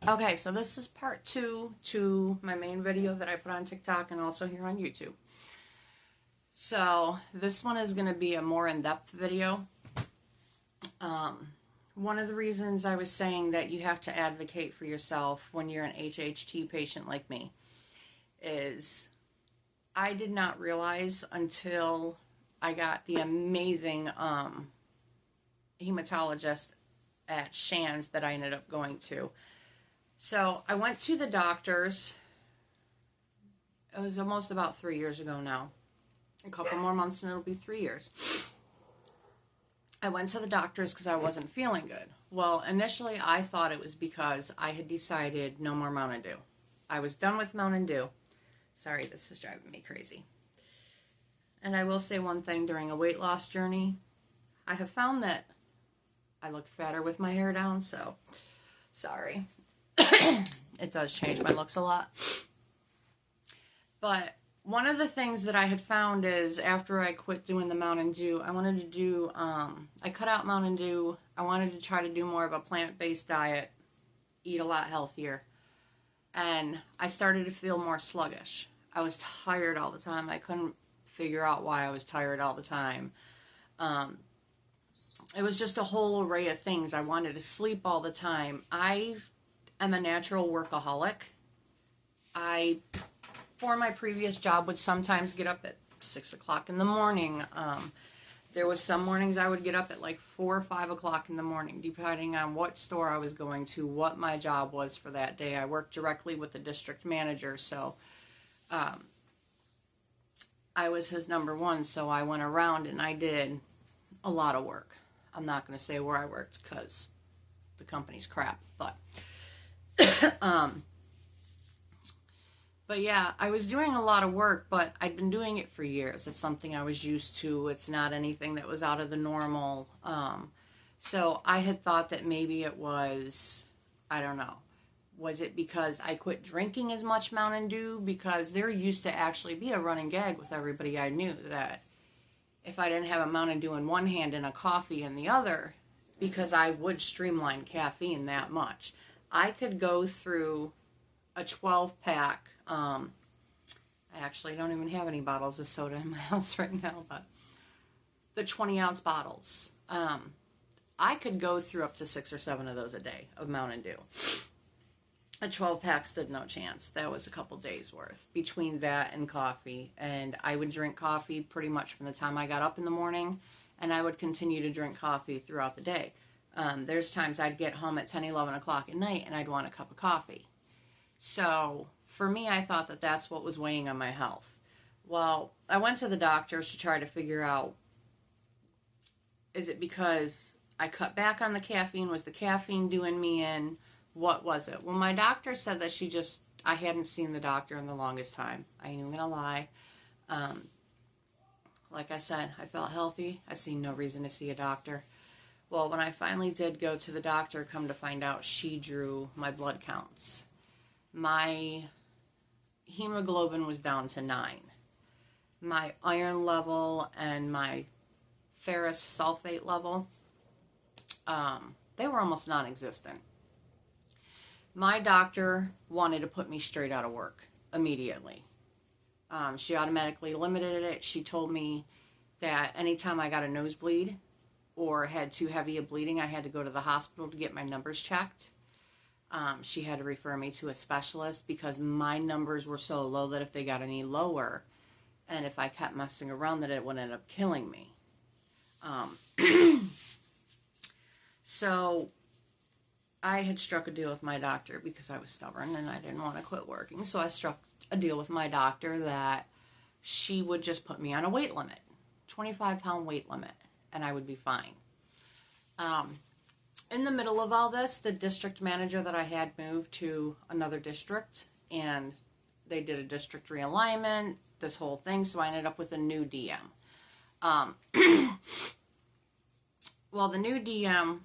Okay, so this is part 2 to my main video that I put on TikTok and also here on YouTube. So this one is going to be a more in-depth video. One of the reasons I was saying that you have to advocate for yourself when you're an HHT patient like me is I did not realize until I got the amazing hematologist at Shands that I ended up going to. So I went to the doctors. It was almost about 3 years ago now. A couple more months and it'll be 3 years. I went to the doctors because I wasn't feeling good. Well, initially I thought it was because I had decided no more Mountain Dew. I was done with Mountain Dew. Sorry, this is driving me crazy. And I will say one thing, during a weight loss journey, I have found that I look fatter with my hair down, so sorry. It does change my looks a lot. But one of the things that I had found is after I quit doing the Mountain Dew, I wanted to do, I cut out Mountain Dew. I wanted to try to do more of a plant-based diet, eat a lot healthier. And I started to feel more sluggish. I was tired all the time. I couldn't figure out why I was tired all the time. It was just a whole array of things. I wanted to sleep all the time. I am a natural workaholic. For my previous job, would sometimes get up at 6 o'clock in the morning. There was some mornings I would get up at like 4 or 5 o'clock in the morning, depending on what store I was going to, what my job was for that day. I worked directly with the district manager, so I was his number one, so I went around and I did a lot of work. I'm not going to say where I worked because the company's crap, but But yeah, I was doing a lot of work, but I'd been doing it for years. It's something I was used to. It's not anything that was out of the normal. So I had thought that maybe it was, I don't know, was it because I quit drinking as much Mountain Dew? Because there used to actually be a running gag with everybody I knew that if I didn't have a Mountain Dew in one hand and a coffee in the other, because I would streamline caffeine that much, I could go through a 12-pack. I actually don't even have any bottles of soda in my house right now, but the 20-ounce bottles. I could go through up to 6 or 7 of those a day of Mountain Dew. A 12-pack stood no chance. That was a couple days worth between that and coffee. And I would drink coffee pretty much from the time I got up in the morning, and I would continue to drink coffee throughout the day. There's times I'd get home at 10, 11 o'clock at night, and I'd want a cup of coffee. So for me, I thought that that's what was weighing on my health. Well, I went to the doctors to try to figure out, is it because I cut back on the caffeine? Was the caffeine doing me in? What was it? Well, my doctor said that I hadn't seen the doctor in the longest time. I ain't even gonna lie. Like I said, I felt healthy. I seen no reason to see a doctor. Well, when I finally did go to the doctor, come to find out, she drew my blood counts. My hemoglobin was down to 9. My iron level and my ferrous sulfate level, they were almost non-existent. My doctor wanted to put me straight out of work immediately. She automatically limited it. She told me that anytime I got a nosebleed or had too heavy a bleeding, I had to go to the hospital to get my numbers checked. She had to refer me to a specialist because my numbers were so low that if they got any lower and if I kept messing around, that it would end up killing me. So I had struck a deal with my doctor because I was stubborn and I didn't want to quit working. So I struck a deal with my doctor that she would just put me on a weight limit, 25-pound weight limit, and I would be fine. In the middle of all this, the district manager that I had moved to another district, and they did a district realignment, this whole thing, so I ended up with a new DM. Well, the new DM,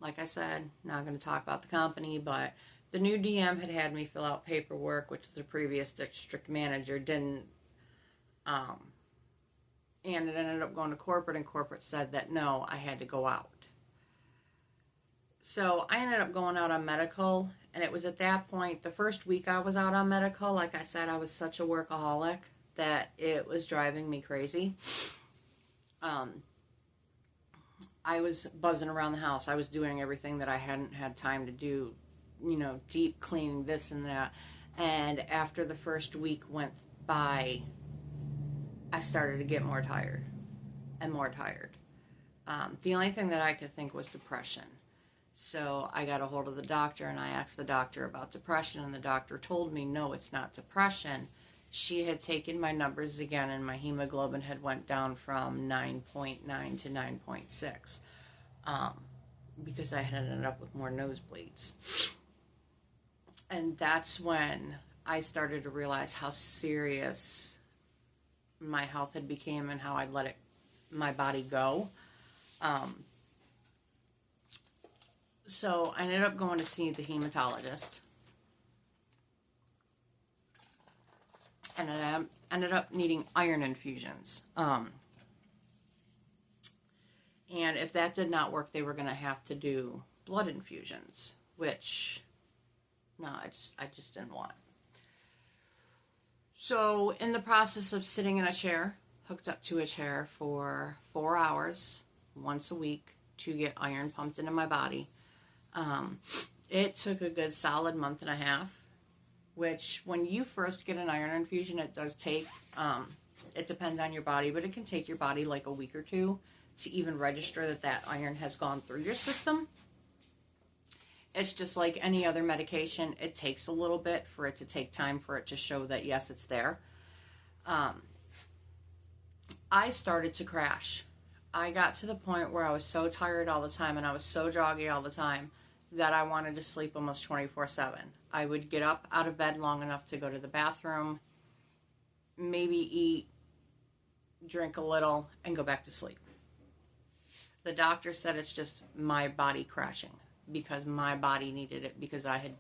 like I said, not going to talk about the company, but the new DM had me fill out paperwork, which the previous district manager didn't, and it ended up going to corporate, and corporate said that no, I had to go out. So I ended up going out on medical, and it was at that point, the first week I was out on medical, like I said, I was such a workaholic that it was driving me crazy. Um, I was buzzing around the house. I was doing everything that I hadn't had time to do, deep cleaning, this and that. And after the first week went by, I started to get more tired and more tired. The only thing that I could think was depression. So I got a hold of the doctor and I asked the doctor about depression, and the doctor told me, no, it's not depression. She had taken my numbers again, and my hemoglobin had went down from 9.9 to 9.6, because I had ended up with more nosebleeds. And that's when I started to realize how serious my health had become and how I'd let my body go. So I ended up going to see the hematologist, and I ended up needing iron infusions. And if that did not work, they were going to have to do blood infusions, which, no, I just didn't want. So in the process of sitting in a chair, hooked up to a chair for 4 hours once a week to get iron pumped into my body, it took a good solid month and a half, which when you first get an iron infusion, it does take, it depends on your body, but it can take your body like a week or two to even register that iron has gone through your system. It's just like any other medication. It takes a little bit for it to take time for it to show that, yes, it's there. I started to crash. I got to the point where I was so tired all the time and I was so joggy all the time that I wanted to sleep almost 24/7. I would get up out of bed long enough to go to the bathroom, maybe eat, drink a little, and go back to sleep. The doctor said it's just my body crashing because my body needed it, because I had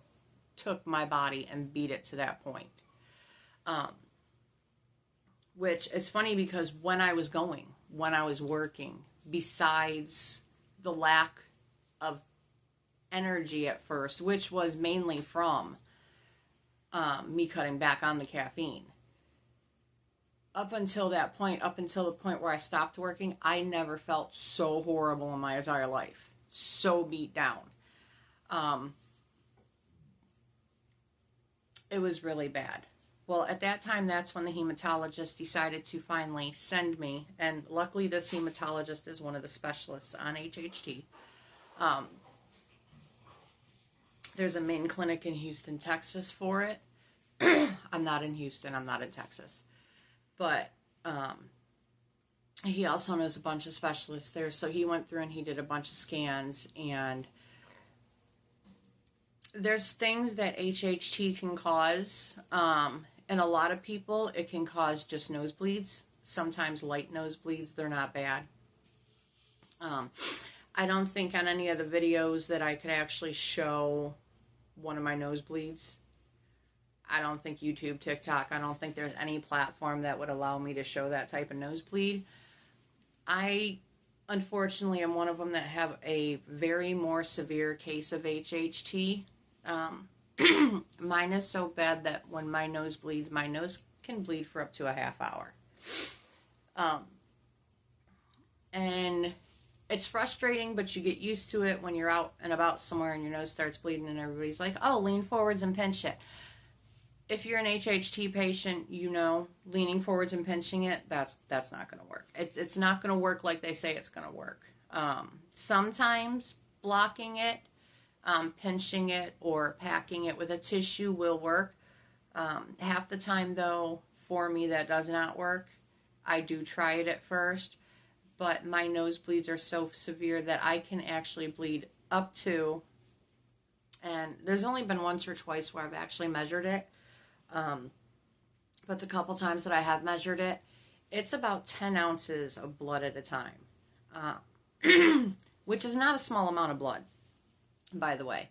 took my body and beat it to that point. Which is funny because when I was working, besides the lack of energy at first, which was mainly from me cutting back on the caffeine, up until the point where I stopped working, I never felt so horrible in my entire life, so beat down. It was really bad. Well, at that time, that's when the hematologist decided to finally send me, and luckily this hematologist is one of the specialists on HHT. There's a main clinic in Houston, Texas for it. I'm not in Houston, I'm not in Texas. But he also knows a bunch of specialists there, so he went through and he did a bunch of scans, and there's things that HHT can cause. In a lot of people, it can cause just nosebleeds. Sometimes light nosebleeds, they're not bad. I don't think on any of the videos that I could actually show one of my nosebleeds. I don't think YouTube, TikTok, I don't think there's any platform that would allow me to show that type of nosebleed. I, unfortunately, am one of them that have a very more severe case of HHT. Mine is so bad that when my nose bleeds, my nose can bleed for up to a half hour. And it's frustrating, but you get used to it when you're out and about somewhere and your nose starts bleeding and everybody's like, oh, lean forwards and pinch it. If you're an HHT patient, leaning forwards and pinching it, that's not going to work. It's not going to work like they say it's going to work. Sometimes blocking it, pinching it, or packing it with a tissue will work. Half the time, though, for me, that does not work. I do try it at first, but my nosebleeds are so severe that I can actually bleed up to, and there's only been once or twice where I've actually measured it, but the couple times that I have measured it, it's about 10 ounces of blood at a time, which is not a small amount of blood, by the way.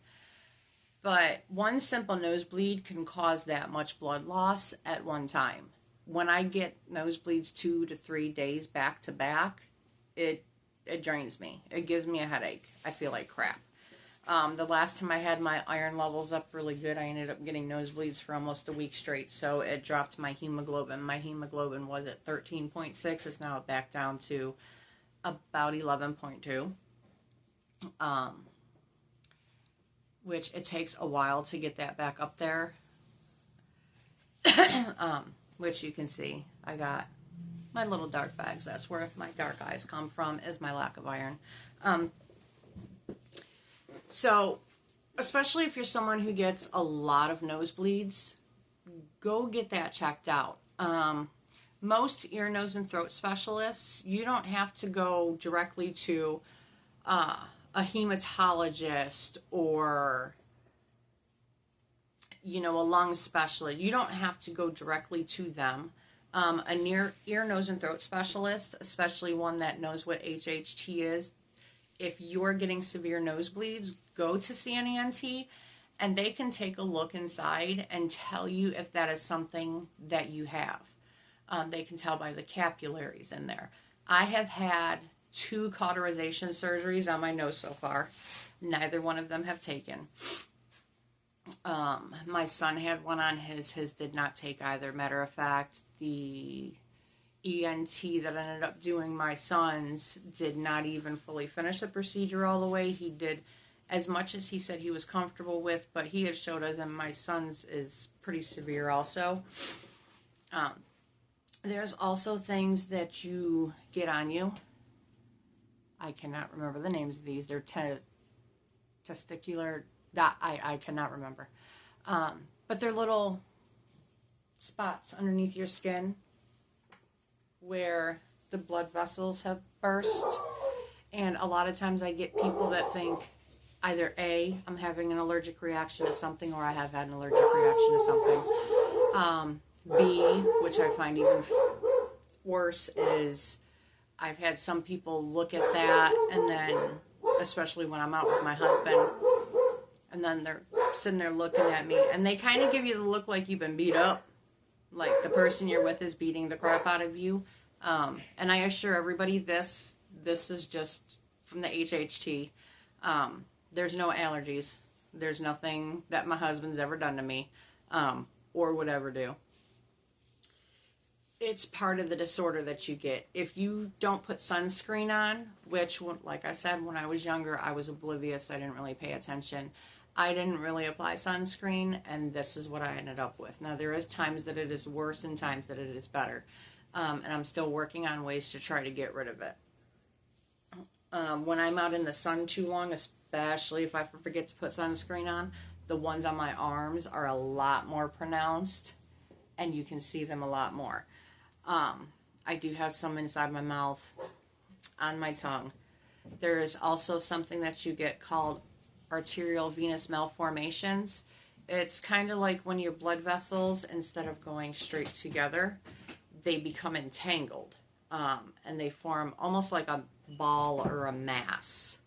But one simple nosebleed can cause that much blood loss at one time. When I get nosebleeds 2 to 3 days back to back, it drains me. It gives me a headache. I feel like crap. The last time I had my iron levels up really good, I ended up getting nosebleeds for almost a week straight, so it dropped my hemoglobin. My hemoglobin was at 13.6. It's now back down to about 11.2. Which it takes a while to get that back up there. Which you can see, I got my little dark bags. That's where my dark eyes come from, is my lack of iron. So, especially if you're someone who gets a lot of nosebleeds, go get that checked out. Most ear, nose, and throat specialists, you don't have to go directly to a hematologist or, you know, a lung specialist. You don't have to go directly to them. An ear, nose, and throat specialist, especially one that knows what HHT is, if you're getting severe nosebleeds, go to see an ENT, and they can take a look inside and tell you if that is something that you have. They can tell by the capillaries in there. I have had 2 cauterization surgeries on my nose so far. Neither one of them have taken. My son had one on his. His did not take either. Matter of fact, the ENT that ended up doing my son's did not even fully finish the procedure all the way. He did as much as he said he was comfortable with, but he had showed us, and my son's is pretty severe also. There's also things that you get on you. I cannot remember the names of these. They're testicular, I cannot remember. But they're little spots underneath your skin where the blood vessels have burst. And a lot of times I get people that think either A, I'm having an allergic reaction to something, or I have had an allergic reaction to something. B, which I find even worse, is I've had some people look at that, and then, especially when I'm out with my husband, and then they're sitting there looking at me, and they kind of give you the look like you've been beat up, like the person you're with is beating the crap out of you. And I assure everybody this is just from the HHT. There's no allergies. There's nothing that my husband's ever done to me, or would ever do. It's part of the disorder that you get. If you don't put sunscreen on, which, like I said, when I was younger, I was oblivious. I didn't really pay attention. I didn't really apply sunscreen, and this is what I ended up with. Now, there is times that it is worse and times that it is better. And I'm still working on ways to try to get rid of it. When I'm out in the sun too long, especially if I forget to put sunscreen on, the ones on my arms are a lot more pronounced, and you can see them a lot more. I do have some inside my mouth, on my tongue. There is also something that you get called arterial venous malformations. It's kind of like when your blood vessels, instead of going straight together, they become entangled, and they form almost like a ball or a mass.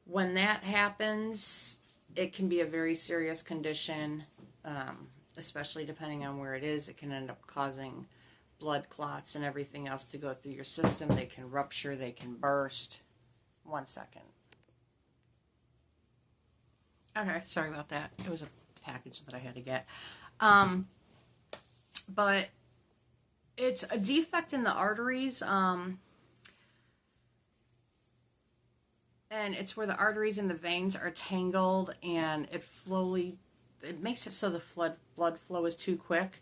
When that happens, it can be a very serious condition, especially depending on where it is. It can end up causing blood clots and everything else to go through your system. They can rupture, they can burst. 1 second. Okay, sorry about that. It was a package that I had to get. But it's a defect in the arteries, and it's where the arteries and the veins are tangled, and it makes it so the blood flow is too quick.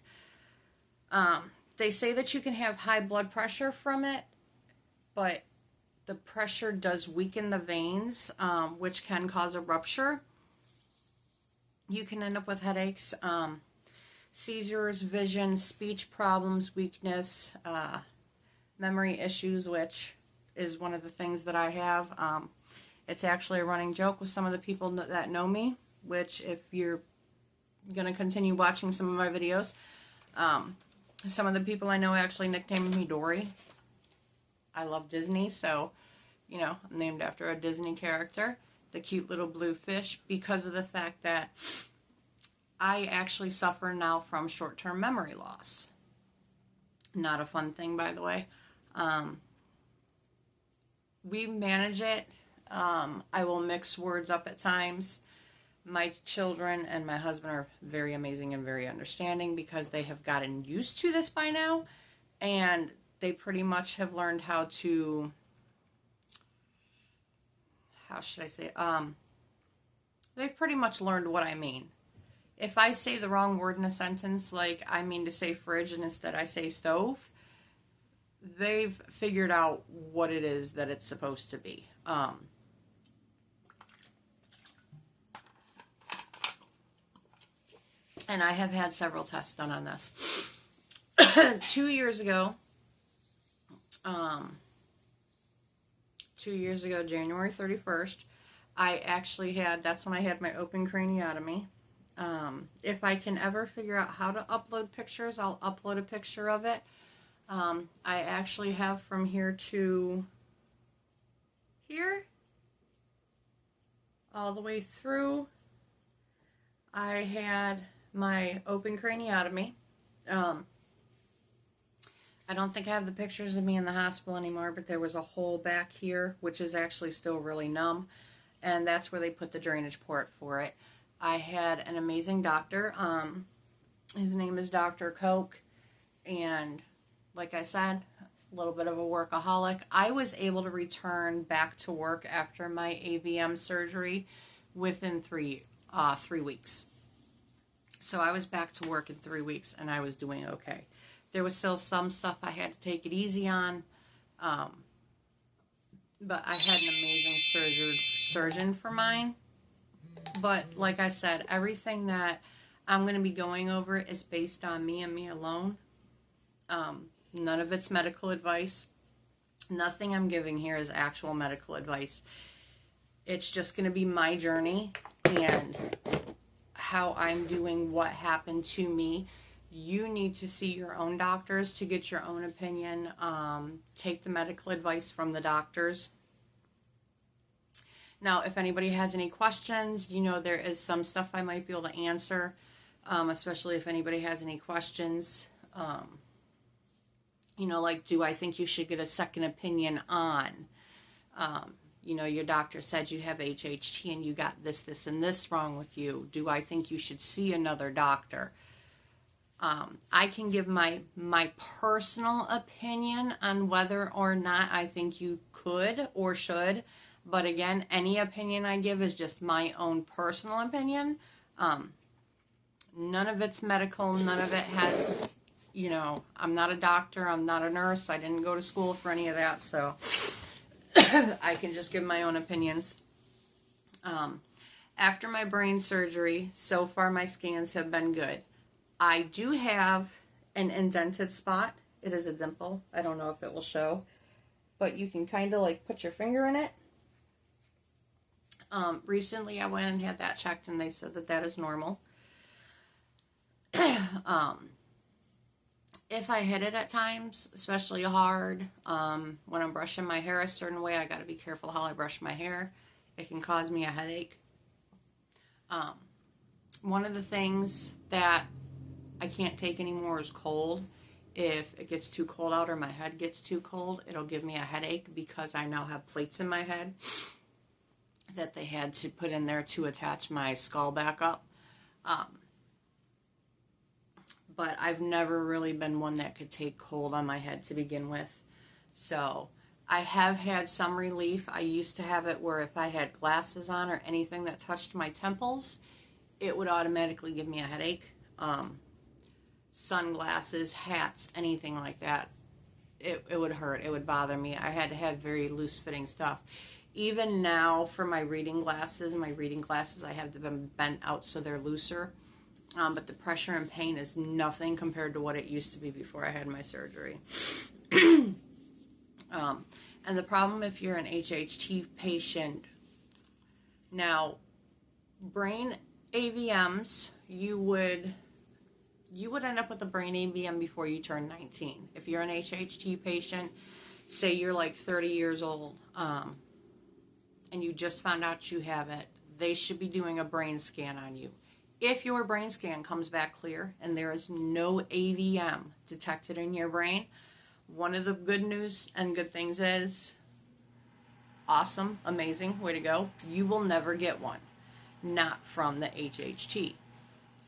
They say that you can have high blood pressure from it, but the pressure does weaken the veins, which can cause a rupture. You can end up with headaches, seizures, vision, speech problems, weakness, memory issues, which is one of the things that I have. It's actually a running joke with some of the people that know me, which if you're going to continue watching some of my videos, some of the people I know actually nicknamed me Dory. I love Disney, so, you know, I'm named after a Disney character, the cute little blue fish, because of the fact that I actually suffer now from short-term memory loss. Not a fun thing, by the way. we manage it. I will mix words up at times. My children and my husband are very amazing and very understanding because they have gotten used to this by now, and they pretty much have learned how to, how should I say, they've pretty much learned what I mean. If I say the wrong word in a sentence, like I mean to say fridge and instead I say stove, they've figured out what it is that it's supposed to be. And I have had several tests done on this. 2 years ago, January 31st, I actually had, that's when I had my open craniotomy. If I can ever figure out how to upload pictures, I'll upload a picture of it. I actually have from here to here, all the way through, I had my open craniotomy. I don't think I have the pictures of me in the hospital anymore, but there was a hole back here, which is actually still really numb, and that's where they put the drainage port for it. I had an amazing doctor. His name is Dr. Koch, and like I said, a little bit of a workaholic. I was able to return back to work after my AVM surgery within 3 weeks. So I was back to work in 3 weeks, and I was doing okay. There was still some stuff I had to take it easy on, but I had an amazing surgeon for mine. But like I said, everything that I'm going to be going over is based on me and me alone. None of it's medical advice. Nothing I'm giving here is actual medical advice. It's just going to be my journey and how I'm doing what happened to me. You need to see your own doctors to get your own opinion. Take the medical advice from the doctors. Now, if anybody has any questions, there is some stuff I might be able to answer, especially if anybody has any questions. Like, do I think you should get a second opinion on? Your doctor said you have HHT and you got this, this, and this wrong with you. Do I think you should see another doctor? I can give my personal opinion on whether or not I think you could or should. But again, any opinion I give is just my own personal opinion. None of it's medical. None of it has, I'm not a doctor. I'm not a nurse. I didn't go to school for any of that. So I can just give my own opinions. After my brain surgery, so far my scans have been good. I do have an indented spot. It is a dimple. I don't know if it will show, but you can kind of like put your finger in it. Recently I went and had that checked and they said that is normal. If I hit it at times, especially hard, when I'm brushing my hair a certain way, I got to be careful how I brush my hair. It can cause me a headache. One of the things that I can't take anymore is cold. If it gets too cold out or my head gets too cold, it'll give me a headache because I now have plates in my head that they had to put in there to attach my skull back up. But I've never really been one that could take cold on my head to begin with. So I have had some relief. I used to have it where if I had glasses on or anything that touched my temples, it would automatically give me a headache. Sunglasses, hats, anything like that, it would hurt. It would bother me. I had to have very loose fitting stuff. Even now for my reading glasses I have them bent out so they're looser. But the pressure and pain is nothing compared to what it used to be before I had my surgery. And the problem if you're an HHT patient, now brain AVMs, you would end up with a brain AVM before you turn 19. If you're an HHT patient, say you're like 30 years old, and you just found out you have it, they should be doing a brain scan on you. If your brain scan comes back clear and there is no AVM detected in your brain, one of the good news and good things is awesome, amazing, way to go. You will never get one. Not from the HHT.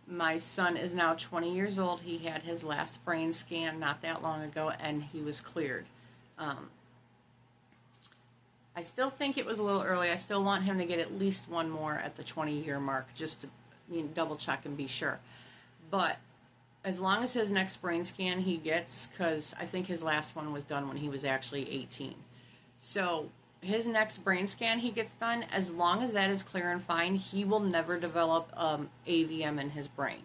My son is now 20 years old. He had his last brain scan not that long ago, and he was cleared. I still think it was a little early. I still want him to get at least one more at the 20-year mark, just to double check and be sure. But as long as his next brain scan he gets, because I think his last one was done when he was actually 18. So his next brain scan he gets done, as long as that is clear and fine, he will never develop AVM in his brain.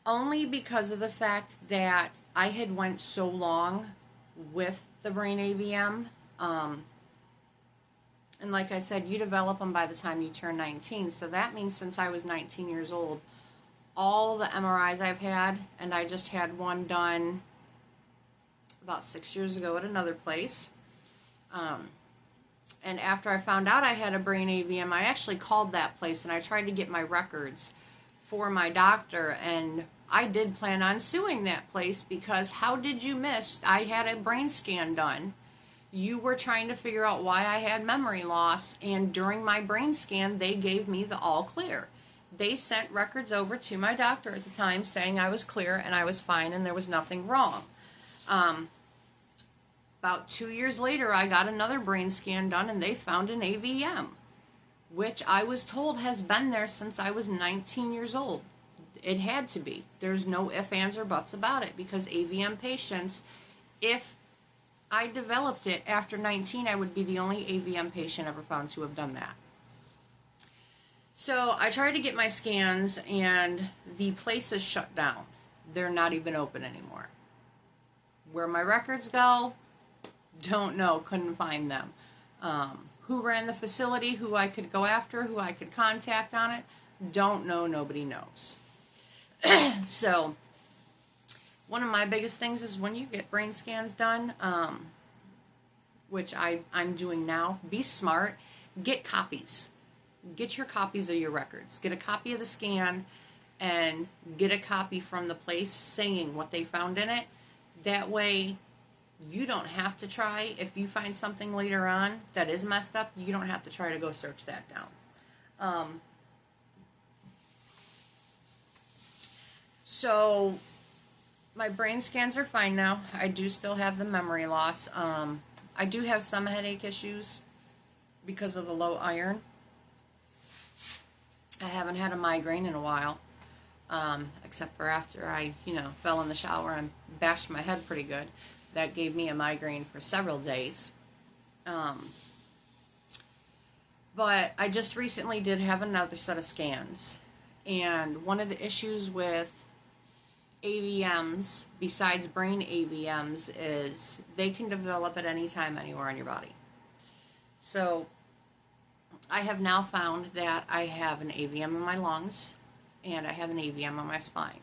Only because of the fact that I had went so long with the brain AVM. And like I said, you develop them by the time you turn 19. So that means since I was 19 years old, all the MRIs I've had, and I just had one done about 6 years ago at another place. And after I found out I had a brain AVM, I actually called that place and I tried to get my records for my doctor, and I did plan on suing that place because how did you miss? I had a brain scan done. You were trying to figure out why I had memory loss, and during my brain scan, they gave me the all clear. They sent records over to my doctor at the time saying I was clear and I was fine and there was nothing wrong. About 2 years later, I got another brain scan done and they found an AVM, which I was told has been there since I was 19 years old. It had to be. There's no ifs, ands, or buts about it, because AVM patients, if I developed it after 19, I would be the only AVM patient ever found to have done that. So I tried to get my scans, and the place is shut down. They're not even open anymore. Where my records go, don't know, couldn't find them. Who ran the facility, who I could go after, who I could contact on it, don't know, nobody knows. So one of my biggest things is when you get brain scans done, which I'm doing now, be smart, get copies. Get your copies of your records. Get a copy of the scan and get a copy from the place saying what they found in it. That way you don't have to try. If you find something later on that is messed up, you don't have to try to go search that down. So my brain scans are fine now. I do still have the memory loss. I do have some headache issues because of the low iron. I haven't had a migraine in a while, except for after I, fell in the shower and bashed my head pretty good. That gave me a migraine for several days. But I just recently did have another set of scans. And one of the issues with AVMs, besides brain AVMs, is they can develop at any time, anywhere on your body. So I have now found that I have an AVM in my lungs and I have an AVM on my spine.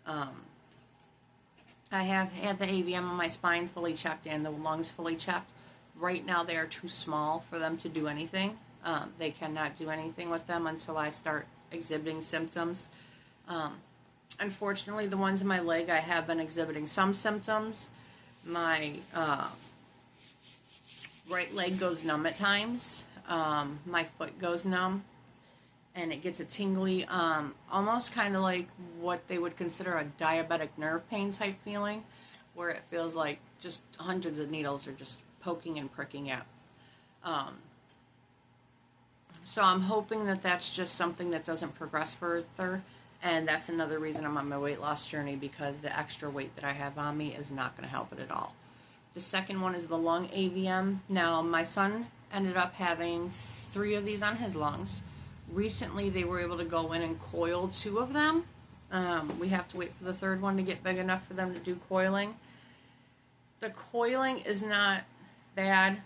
I have had the AVM on my spine fully checked and the lungs fully checked. Right now they are too small for them to do anything. They cannot do anything with them until I start exhibiting symptoms. Unfortunately, the ones in my leg, I have been exhibiting some symptoms. My right leg goes numb at times. My foot goes numb. And it gets a tingly, almost kind of like what they would consider a diabetic nerve pain type feeling, where it feels like just hundreds of needles are just poking and pricking out. So I'm hoping that that's just something that doesn't progress further. And that's another reason I'm on my weight loss journey, because the extra weight that I have on me is not going to help it at all. The second one is the lung AVM. Now, my son ended up having 3 of these on his lungs. Recently, they were able to go in and coil 2 of them. We have to wait for the 3rd one to get big enough for them to do coiling. The coiling is not bad.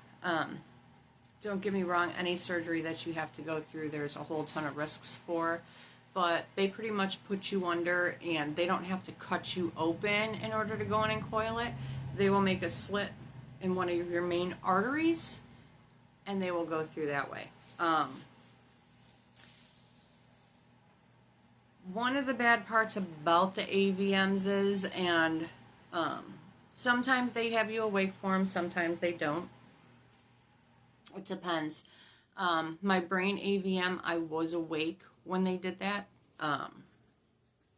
Don't get me wrong, any surgery that you have to go through, there's a whole ton of risks for. But they pretty much put you under, and they don't have to cut you open in order to go in and coil it. They will make a slit in one of your main arteries, and they will go through that way. One of the bad parts about the AVMs is, and sometimes they have you awake for them, sometimes they don't. It depends. My brain AVM, I was awake when they did that.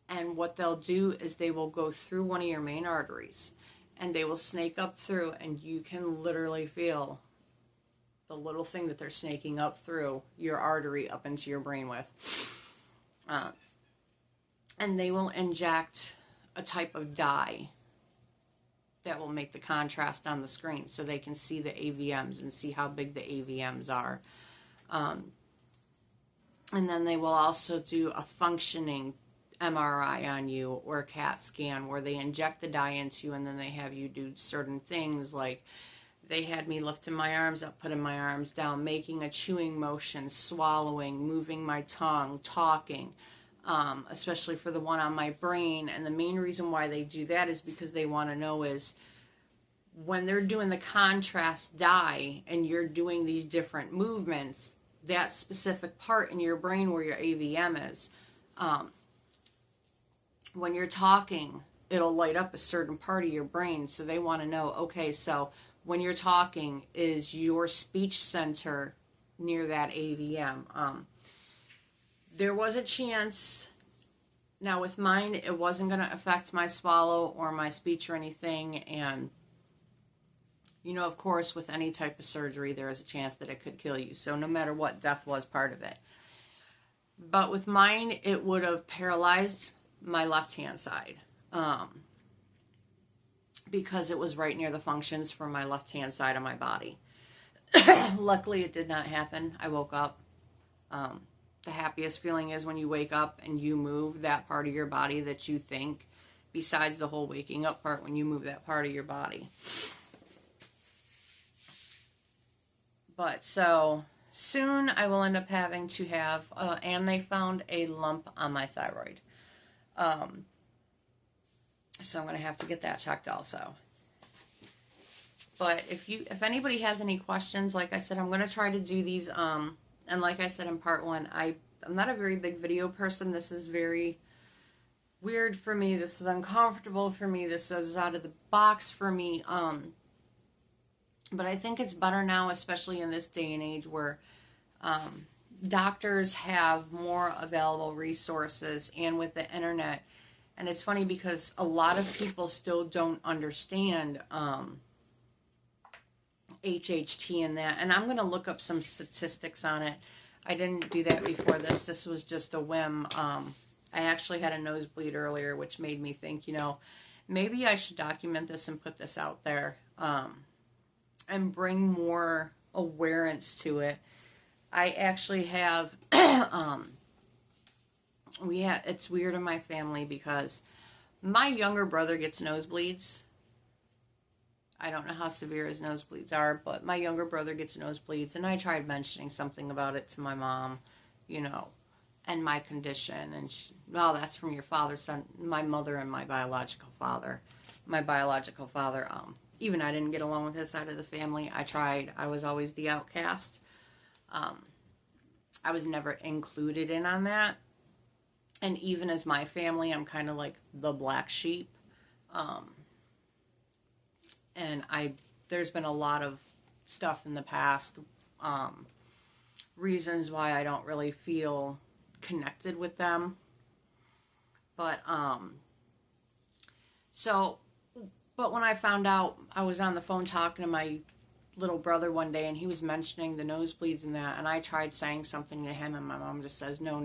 And what they'll do is they will go through one of your main arteries and they will snake up through, and you can literally feel the little thing that they're snaking up through your artery up into your brain with. And they will inject a type of dye that will make the contrast on the screen so they can see the AVMs and see how big the AVMs are. And then they will also do a functioning MRI on you or a CAT scan where they inject the dye into you, and then they have you do certain things, like they had me lifting my arms up, putting my arms down, making a chewing motion, swallowing, moving my tongue, talking, especially for the one on my brain. And the main reason why they do that is because they want to know is when they're doing the contrast dye and you're doing these different movements, that specific part in your brain where your AVM is, when you're talking, it'll light up a certain part of your brain. So they want to know, okay, so when you're talking, is your speech center near that AVM? There was a chance. Now with mine, it wasn't going to affect my swallow or my speech or anything. And, you know, of course, with any type of surgery, there is a chance that it could kill you. So no matter what, death was part of it. But with mine, it would have paralyzed my left-hand side, because it was right near the functions for my left-hand side of my body. Luckily, it did not happen. I woke up. The happiest feeling is when you wake up and you move that part of your body that you think, besides the whole waking up part, when you move that part of your body. But so soon I will end up having to have, and they found a lump on my thyroid. So I'm going to have to get that checked also. But if anybody has any questions, like I said, I'm going to try to do these, and like I said in part one, I'm not a very big video person. This is very weird for me. This is uncomfortable for me. This is out of the box for me. But I think it's better now, especially in this day and age where, doctors have more available resources, and with the internet. And it's funny because a lot of people still don't understand HHT and that. And I'm going to look up some statistics on it. I didn't do that before this. This was just a whim. I actually had a nosebleed earlier, which made me think, you know, maybe I should document this and put this out there, and bring more awareness to it. I actually have, it's weird in my family because my younger brother gets nosebleeds. I don't know how severe his nosebleeds are, but my younger brother gets nosebleeds, and I tried mentioning something about it to my mom, you know, and my condition, and well, that's from your father's son, my mother and my biological father. My biological father, even I didn't get along with his side of the family. I tried. I was always the outcast. I was never included in on that. And even as my family, I'm kind of like the black sheep. And there's been a lot of stuff in the past, reasons why I don't really feel connected with them. But, but when I found out, I was on the phone talking to my little brother one day, and he was mentioning the nosebleeds and that, and I tried saying something to him, and my mom just says, no,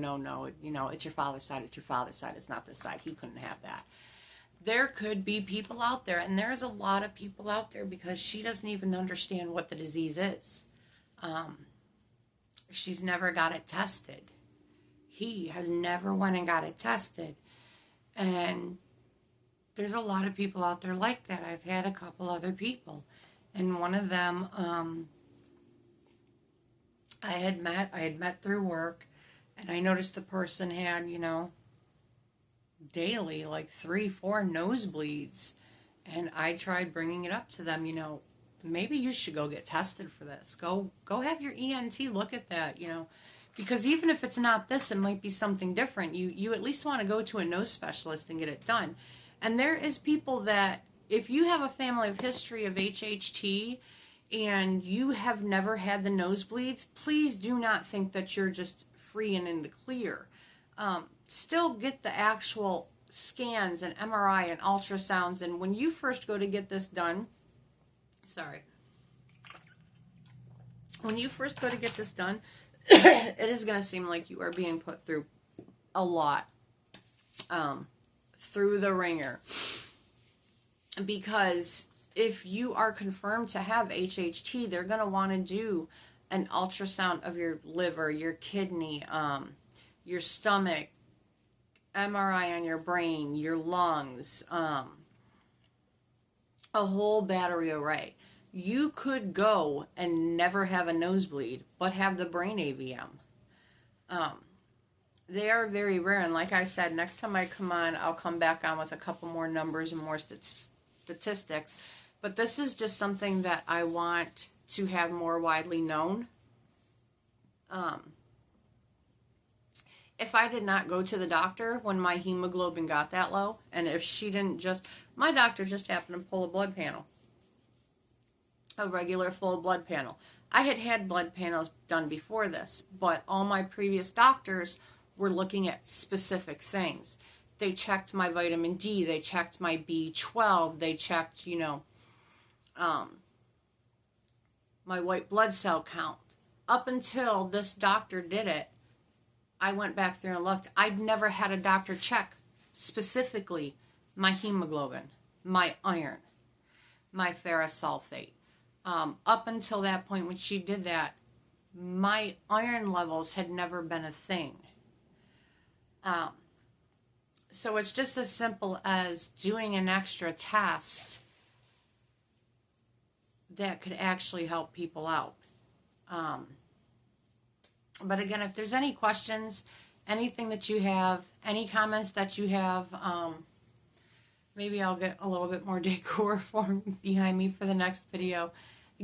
you know, it's your father's side, it's not this side, he couldn't have that. There could be people out there, and there's a lot of people out there, because she doesn't even understand what the disease is. She's never got it tested. He has never went and got it tested. And there's a lot of people out there like that. I've had a couple other people. And one of them, I had met through work, and I noticed the person had, you know, daily, like 3-4 nosebleeds. And I tried bringing it up to them, you know, maybe you should go get tested for this. Go have your ENT look at that, you know, because even if it's not this, it might be something different. You at least want to go to a nose specialist and get it done. And there is people that, if you have a family of history of HHT, and you have never had the nosebleeds, please do not think that you're just free and in the clear. Still get the actual scans and MRI and ultrasounds. And when you first go to get this done, when you first go to get this done, it is going to seem like you are being put through a lot, through the ringer. Because if you are confirmed to have HHT, they're going to want to do an ultrasound of your liver, your kidney, your stomach, MRI on your brain, your lungs, a whole battery array. You could go and never have a nosebleed, but have the brain AVM. They are very rare, and like I said, next time I come on, I'll come back on with a couple more numbers and more statistics. But this is just something that I want to have more widely known. If I did not go to the doctor when my hemoglobin got that low, and if she didn't my doctor just happened to pull a blood panel. A regular full blood panel. I had had blood panels done before this, but all my previous doctors were looking at specific things. They checked my vitamin D, they checked my B12, they checked, my white blood cell count. Up until this doctor did it, I went back there and looked. I'd never had a doctor check specifically my hemoglobin, my iron, my ferrous sulfate. Up until that point when she did that, my iron levels had never been a thing. So it's just as simple as doing an extra test that could actually help people out. But again, if there's any questions, anything that you have, any comments that you have, maybe I'll get a little bit more decor behind me for the next video.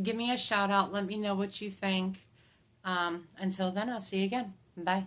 Give me a shout out. Let me know what you think. Until then, I'll see you again. Bye.